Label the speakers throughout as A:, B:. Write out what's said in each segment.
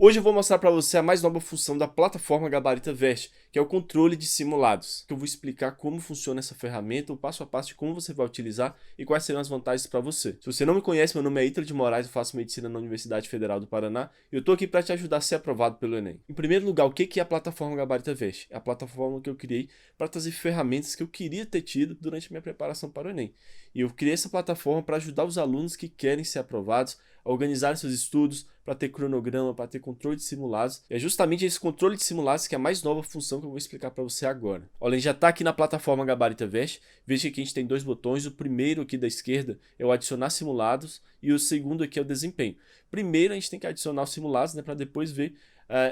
A: Hoje eu vou mostrar para você a mais nova função da plataforma Gabarita Veste, que é o controle de simulados, que eu vou explicar como funciona essa ferramenta, o passo a passo de como você vai utilizar e quais serão as vantagens para você. Se você não me conhece, meu nome é Ítalo de Moraes, eu faço medicina na Universidade Federal do Paraná e eu estou aqui para te ajudar a ser aprovado pelo Enem. Em primeiro lugar, o que é a plataforma Gabarita Veste? É a plataforma que eu criei para trazer ferramentas que eu queria ter tido durante a minha preparação para o Enem. E eu criei essa plataforma para ajudar os alunos que querem ser aprovados a organizar seus estudos, para ter cronograma, para ter controle de simulados. E é justamente esse controle de simulados que é a mais nova função que eu vou explicar para você agora. Olha, já está aqui na plataforma Gabarita Veste. Veja que aqui a gente tem dois botões. O primeiro aqui da esquerda é o adicionar simulados e o segundo aqui é o desempenho. Primeiro a gente tem que adicionar os simulados, né, para depois ver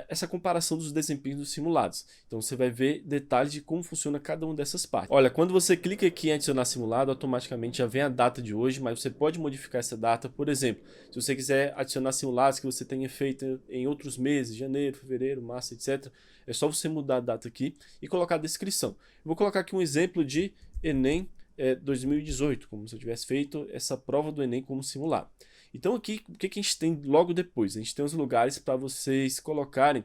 A: essa comparação dos desempenhos dos simulados. Então você vai ver detalhes de como funciona cada uma dessas partes. Olha, quando você clica aqui em adicionar simulado, automaticamente já vem a data de hoje, mas você pode modificar essa data. Por exemplo, se você quiser adicionar simulados que você tenha feito em outros meses, janeiro, fevereiro, março, etc., é só você mudar a data aqui e colocar a descrição. Eu vou colocar aqui um exemplo de Enem 2018, como se eu tivesse feito essa prova do Enem como simulado. Então aqui, o que a gente tem logo depois? A gente tem os lugares para vocês colocarem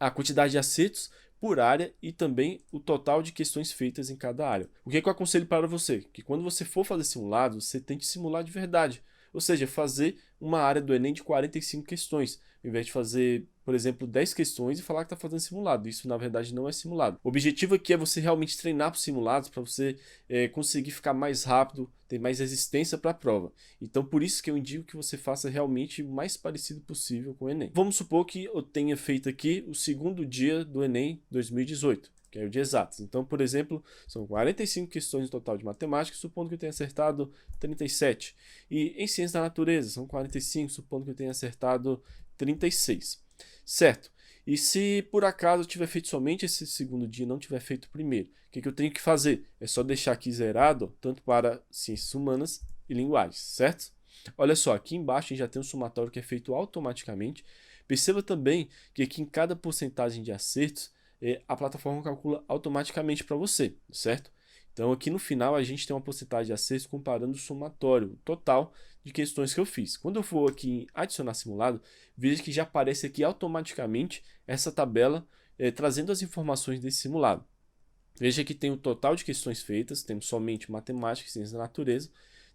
A: a quantidade de acertos por área e também o total de questões feitas em cada área. O que eu aconselho para você? Que quando você for fazer simulado, você tente simular de verdade. Ou seja, fazer uma área do Enem de 45 questões, ao invés de fazer, por exemplo, 10 questões e falar que está fazendo simulado. Isso, na verdade, não é simulado. O objetivo aqui é você realmente treinar para os simulados, para você conseguir ficar mais rápido, ter mais resistência para a prova. Então, por isso que eu indico que você faça realmente o mais parecido possível com o Enem. Vamos supor que eu tenha feito aqui o segundo dia do Enem 2018. Que é o de exatos. Então, por exemplo, são 45 questões no total de matemática, supondo que eu tenha acertado 37. E em ciências da natureza, são 45, supondo que eu tenha acertado 36. Certo? E se por acaso eu tiver feito somente esse segundo dia e não tiver feito o primeiro, o que eu tenho que fazer? É só deixar aqui zerado, tanto para ciências humanas e linguagens, certo? Olha só, aqui embaixo a gente já tem um somatório que é feito automaticamente. Perceba também que aqui em cada porcentagem de acertos, a plataforma calcula automaticamente para você, certo? Então aqui no final a gente tem uma porcentagem de acertos comparando o somatório total de questões que eu fiz. Quando eu for aqui em adicionar simulado, veja que já aparece aqui automaticamente essa tabela trazendo as informações desse simulado. Veja que tem o total de questões feitas, temos somente matemática e ciências da natureza.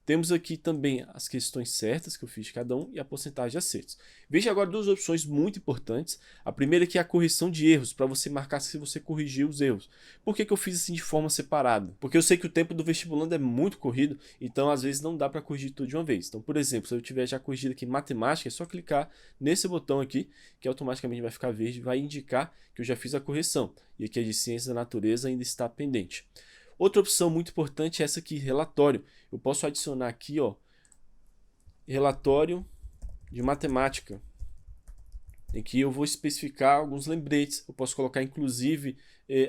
A: Temos aqui também as questões certas que eu fiz de cada um e a porcentagem de acertos. Veja agora duas opções muito importantes. A primeira aqui é a correção de erros, para você marcar se você corrigiu os erros. Por que eu fiz assim de forma separada? Porque eu sei que o tempo do vestibulando é muito corrido, então às vezes não dá para corrigir tudo de uma vez. Então, por exemplo, se eu tiver já corrigido aqui matemática, é só clicar nesse botão aqui, que automaticamente vai ficar verde, vai indicar que eu já fiz a correção. E aqui a de ciências da natureza ainda está pendente. Outra opção muito importante é essa aqui, relatório. Eu posso adicionar aqui, ó, relatório de matemática. Aqui eu vou especificar alguns lembretes. Eu posso colocar, inclusive,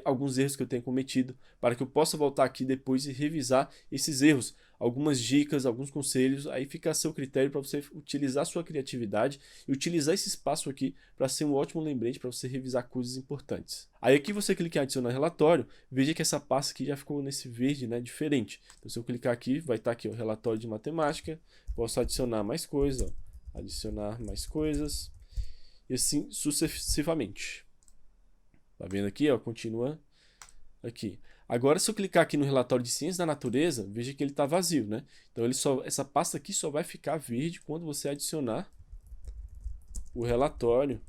A: alguns erros que eu tenho cometido, para que eu possa voltar aqui depois e revisar esses erros. Algumas dicas, alguns conselhos, aí fica a seu critério para você utilizar a sua criatividade e utilizar esse espaço aqui para ser um ótimo lembrete para você revisar coisas importantes. Aí aqui você clica em adicionar relatório, veja que essa pasta aqui já ficou nesse verde, né, diferente. Então se eu clicar aqui, vai estar aqui o relatório de matemática, posso adicionar mais coisas, adicionar mais coisas e assim sucessivamente. Tá vendo aqui, ó, continua aqui. Agora, se eu clicar aqui no relatório de ciências da natureza, veja que ele está vazio, né? Então, essa pasta aqui só vai ficar verde quando você adicionar o relatório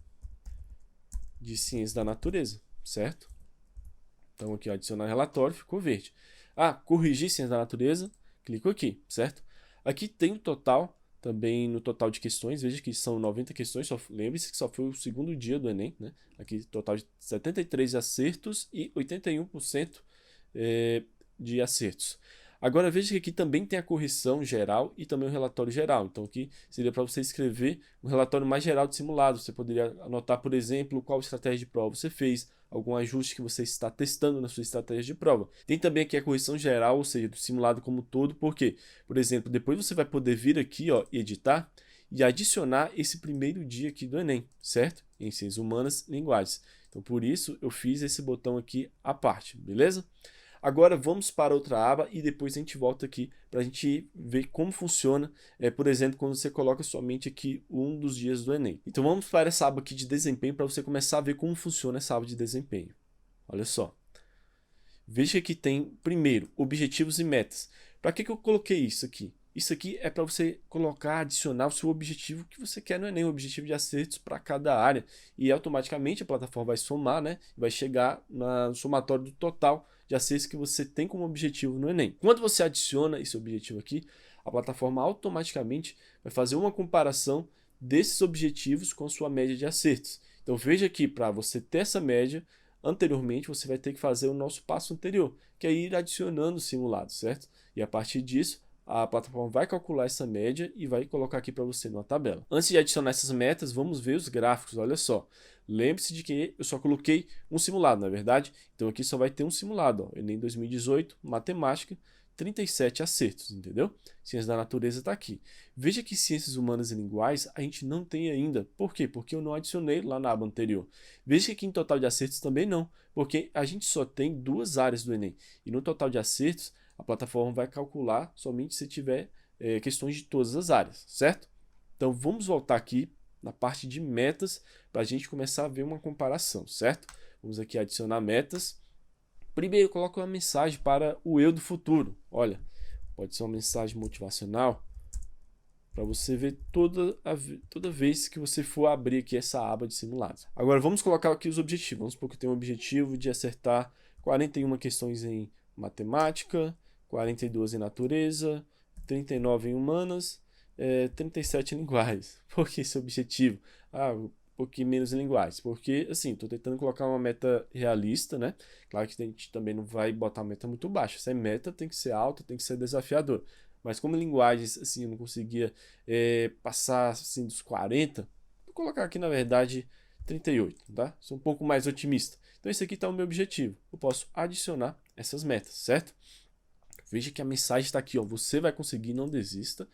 A: de ciências da natureza, certo? Então, aqui, ó, adicionar relatório, ficou verde. Ah, corrigir ciências da natureza, clico aqui, certo? Aqui tem o total, também no total de questões, veja que são 90 questões, lembre-se que só foi o segundo dia do Enem, né? Aqui, total de 73 acertos e 81% de acertos. Agora veja que aqui também tem a correção geral e também o relatório geral. Então aqui seria para você escrever um relatório mais geral de simulado. Você poderia anotar, por exemplo, qual estratégia de prova você fez, algum ajuste que você está testando na sua estratégia de prova. Tem também aqui a correção geral, ou seja, do simulado como um todo, porque, por exemplo, depois você vai poder vir aqui, ó, e editar e adicionar esse primeiro dia aqui do Enem, certo? Em ciências humanas e linguagens. Então por isso eu fiz esse botão aqui à parte, beleza? Agora vamos para outra aba e depois a gente volta aqui para a gente ver como funciona, por exemplo, quando você coloca somente aqui um dos dias do Enem. Então vamos para essa aba aqui de desempenho para você começar a ver como funciona essa aba de desempenho. Olha só. Veja que aqui tem, primeiro, objetivos e metas. Para que eu coloquei isso aqui? Isso aqui é para você colocar, adicionar o seu objetivo que você quer no Enem, o objetivo de acertos para cada área. E automaticamente a plataforma vai somar, né? Vai chegar no somatório do total de acertos que você tem como objetivo no Enem. Quando você adiciona esse objetivo aqui, a plataforma automaticamente vai fazer uma comparação desses objetivos com a sua média de acertos. Então veja aqui, para você ter essa média, anteriormente você vai ter que fazer o nosso passo anterior, que é ir adicionando simulados, certo? E a partir disso, a plataforma vai calcular essa média e vai colocar aqui para você numa tabela. Antes de adicionar essas metas, vamos ver os gráficos, olha só. Lembre-se de que eu só coloquei um simulado, não é verdade? Então aqui só vai ter um simulado, ó. Enem 2018, matemática, 37 acertos, entendeu? Ciências da natureza está aqui. Veja que ciências humanas e linguais a gente não tem ainda. Por quê? Porque eu não adicionei lá na aba anterior. Veja que aqui em total de acertos também não, porque a gente só tem 2 áreas do Enem. E no total de acertos, a plataforma vai calcular somente se tiver questões de todas as áreas, certo? Então vamos voltar aqui na parte de metas para a gente começar a ver uma comparação, certo? Vamos aqui adicionar metas. Primeiro, coloca uma mensagem para o eu do futuro. Olha, pode ser uma mensagem motivacional para você ver toda vez que você for abrir aqui essa aba de simulados. Agora vamos colocar aqui os objetivos. Vamos supor que tem um objetivo de acertar 41 questões em matemática, 42 em natureza, 39 em humanas, 37 em linguagens. Por que esse objetivo? Um pouquinho menos em linguagens, porque assim, estou tentando colocar uma meta realista, né? Claro que a gente também não vai botar uma meta muito baixa. Se é meta, tem que ser alta, tem que ser desafiador. Mas como linguagens, assim, eu não conseguia passar assim, dos 40, vou colocar aqui, na verdade, 38, tá? Sou um pouco mais otimista. Então esse aqui está o meu objetivo. Eu posso adicionar essas metas, certo? Veja que a mensagem está aqui, ó. Você vai conseguir, não desista.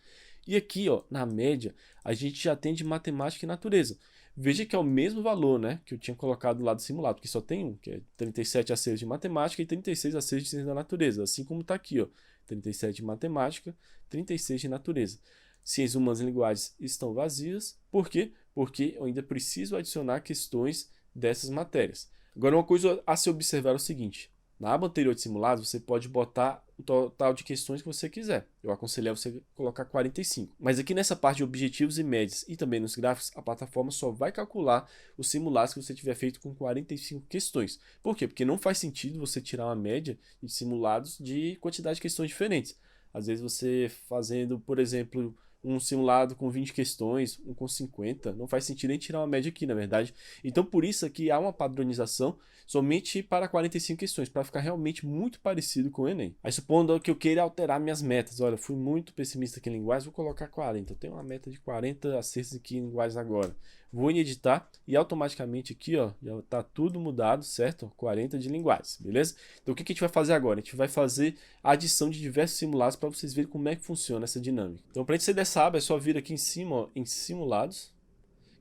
A: E aqui, ó, na média, a gente já tem de matemática e natureza. Veja que é o mesmo valor, né, que eu tinha colocado lá do simulado, porque só tem um, que é 37 acertos de matemática e 36 acertos de ciência da natureza, assim como está aqui, ó, 37 de matemática, 36 de natureza. Ciências humanas e linguagens estão vazias. Por quê? Porque eu ainda preciso adicionar questões dessas matérias. Agora, uma coisa a se observar é o seguinte: na aba anterior de simulados, você pode botar o total de questões que você quiser. Eu aconselho você colocar 45. Mas aqui nessa parte de objetivos e médias e também nos gráficos, a plataforma só vai calcular os simulados que você tiver feito com 45 questões. Por quê? Porque não faz sentido você tirar uma média de simulados de quantidade de questões diferentes. Às vezes você fazendo, por exemplo, um simulado com 20 questões, um com 50, não faz sentido nem tirar uma média aqui, na verdade. Então, por isso aqui há uma padronização somente para 45 questões, para ficar realmente muito parecido com o Enem. Aí, supondo que eu queira alterar minhas metas, olha, fui muito pessimista aqui em linguagens, vou colocar 40. Eu tenho uma meta de 40 acertos aqui em linguagens agora. Vou em editar e automaticamente aqui, ó, já está tudo mudado, certo? 40 de linguagens, beleza? Então, o que a gente vai fazer agora? A gente vai fazer a adição de diversos simulados para vocês verem como é que funciona essa dinâmica. Então, para a gente sair dessa aba, é só vir aqui em cima, ó, em simulados,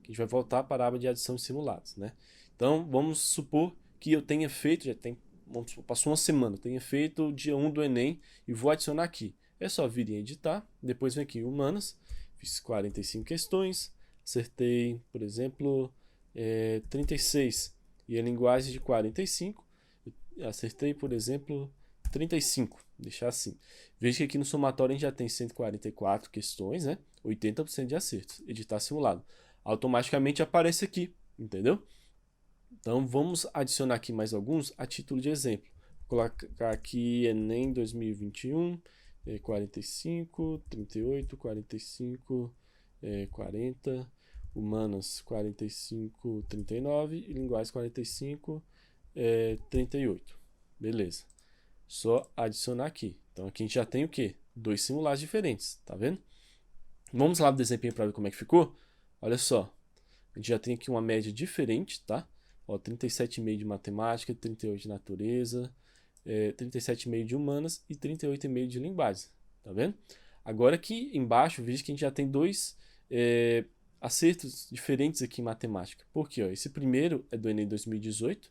A: que a gente vai voltar para a aba de adição de simulados, né? Então, vamos supor que eu tenha feito, vamos supor, passou uma semana, eu tenha feito o dia 1 do Enem e vou adicionar aqui. É só vir em editar, depois vem aqui em humanas, fiz 45 questões, acertei, por exemplo, 36, e a linguagem de 45, acertei, por exemplo, 35, deixar assim. Veja que aqui no somatório a gente já tem 144 questões, né? 80% de acertos, editar simulado. Automaticamente aparece aqui, entendeu? Então vamos adicionar aqui mais alguns a título de exemplo. Vou colocar aqui Enem 2021, 45, 38, 45, 40, humanas 45, 39 e linguagens 45, 38. Beleza. Só adicionar aqui. Então aqui a gente já tem o quê? 2 simulados diferentes, tá vendo? Vamos lá no desempenho para ver como é que ficou? Olha só. A gente já tem aqui uma média diferente, tá? Ó, 37,5 de matemática, 38 de natureza, 37,5 de humanas e 38,5 de linguagens, tá vendo? Agora aqui embaixo, veja que a gente já tem 2 acertos diferentes aqui em matemática. Por quê? Ó, esse primeiro é do Enem 2018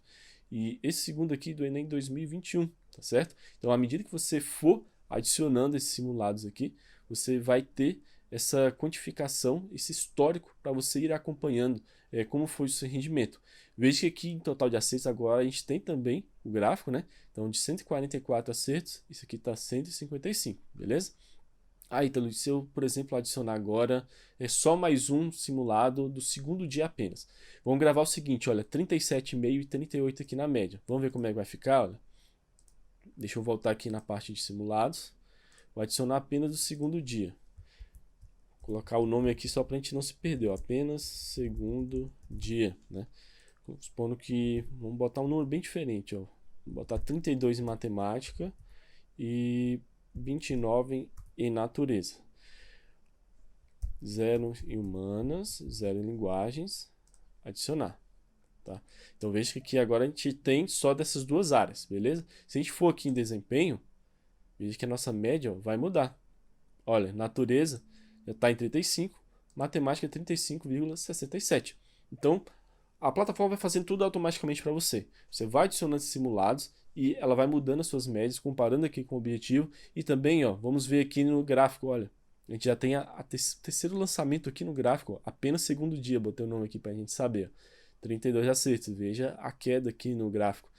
A: e esse segundo aqui do Enem 2021. tá certo? Então, à medida que você for adicionando esses simulados aqui, você vai ter essa quantificação, esse histórico para você ir acompanhando como foi o seu rendimento. Veja que aqui em total de acertos agora a gente tem também o gráfico, né? Então de 144 acertos, isso aqui está 155, beleza? Ah, Ítalo, se eu, por exemplo, adicionar agora só mais um simulado do segundo dia apenas. Vamos gravar o seguinte, olha, 37,5 e 38 aqui na média. Vamos ver como é que vai ficar, olha. Deixa eu voltar aqui na parte de simulados. Vou adicionar apenas do segundo dia. Colocar o nome aqui só para a gente não se perder, ó, apenas segundo dia, né? Supondo que vamos botar um número bem diferente, ó. Vou botar 32 em matemática e 29 em natureza. 0 em humanas, 0 em linguagens, adicionar. Tá? Então veja que aqui agora a gente tem só dessas duas áreas, beleza? Se a gente for aqui em desempenho, veja que a nossa média vai mudar. Olha, natureza já está em 35, matemática 35,67. Então, a plataforma vai fazendo tudo automaticamente para você. Você vai adicionando esses simulados e ela vai mudando as suas médias, comparando aqui com o objetivo. E também, ó, vamos ver aqui no gráfico, olha, a gente já tem o terceiro lançamento aqui no gráfico, ó, apenas segundo dia, botei o nome aqui para a gente saber. Ó, 32 acertos, veja a queda aqui no gráfico.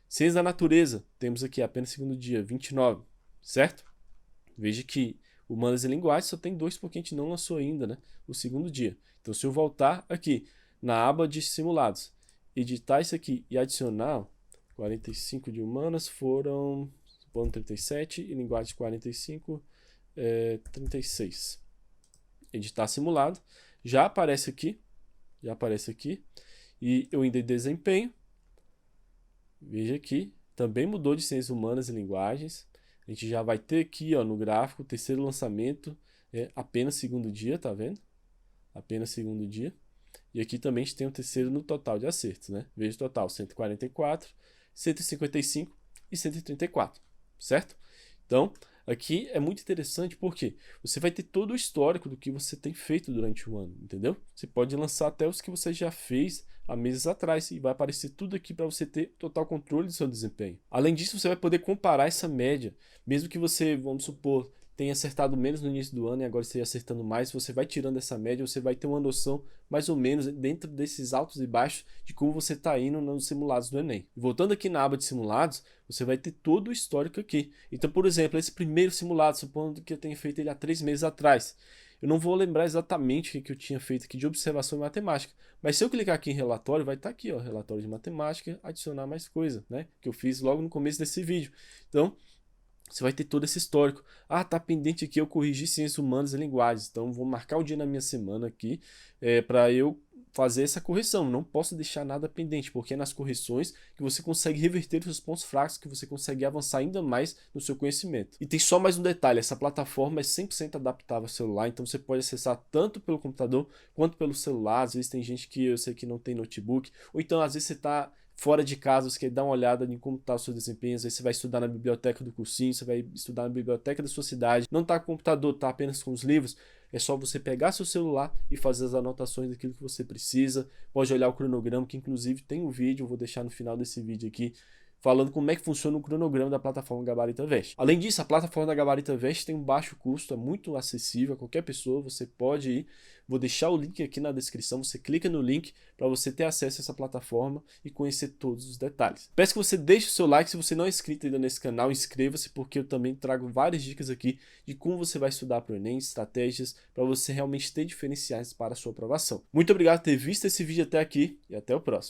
A: Ciências da natureza, temos aqui apenas segundo dia, 29, certo? Veja que humanas e linguagem só tem 2 porque a gente não lançou ainda, né? O segundo dia. Então, se eu voltar aqui na aba de simulados, editar isso aqui e adicionar, 45 de humanas foram 37 e linguagem 45, 36. Editar simulado, já aparece aqui, e eu ainda em desempenho, veja aqui, também mudou de ciências humanas e linguagens. A gente já vai ter aqui, ó, no gráfico, o terceiro lançamento, apenas segundo dia, tá vendo? Apenas segundo dia. E aqui também a gente tem o terceiro no total de acertos, né? Veja o total, 144, 155 e 134, certo? Então, aqui é muito interessante porque você vai ter todo o histórico do que você tem feito durante o ano, entendeu? Você pode lançar até os que você já fez há meses atrás e vai aparecer tudo aqui para você ter total controle do seu desempenho. Além disso, você vai poder comparar essa média, mesmo que você, vamos supor, tenha acertado menos no início do ano e agora esteja acertando mais, você vai tirando essa média, você vai ter uma noção mais ou menos dentro desses altos e baixos de como você está indo nos simulados do Enem. Voltando aqui na aba de simulados, você vai ter todo o histórico aqui. Então, por exemplo, esse primeiro simulado, supondo que eu tenha feito ele há 3 meses atrás, eu não vou lembrar exatamente o que eu tinha feito aqui de observação em matemática, mas se eu clicar aqui em relatório, vai estar aqui, ó, relatório de matemática, adicionar mais coisa, né, que eu fiz logo no começo desse vídeo. Então, você vai ter todo esse histórico. Ah, tá pendente aqui eu corrigir ciências humanas e linguagens. Então, vou marcar o dia na minha semana aqui para eu fazer essa correção. Não posso deixar nada pendente, porque é nas correções que você consegue reverter os seus pontos fracos, que você consegue avançar ainda mais no seu conhecimento. E tem só mais um detalhe, essa plataforma é 100% adaptável ao celular, então você pode acessar tanto pelo computador quanto pelo celular. Às vezes tem gente que eu sei que não tem notebook, ou então às vezes você está fora de casa, você quer dar uma olhada em como está o seu desempenho, às vezes você vai estudar na biblioteca do cursinho, você vai estudar na biblioteca da sua cidade, não está com o computador, está apenas com os livros, é só você pegar seu celular e fazer as anotações daquilo que você precisa, pode olhar o cronograma, que inclusive tem um vídeo, eu vou deixar no final desse vídeo aqui, falando como é que funciona o cronograma da plataforma Gabarita Vest. Além disso, a plataforma da Gabarita Vest tem um baixo custo, é muito acessível a qualquer pessoa, você pode ir, vou deixar o link aqui na descrição, você clica no link para você ter acesso a essa plataforma e conhecer todos os detalhes. Peço que você deixe o seu like, se você não é inscrito ainda nesse canal, inscreva-se, porque eu também trago várias dicas aqui de como você vai estudar para o Enem, estratégias para você realmente ter diferenciais para a sua aprovação. Muito obrigado por ter visto esse vídeo até aqui e até o próximo.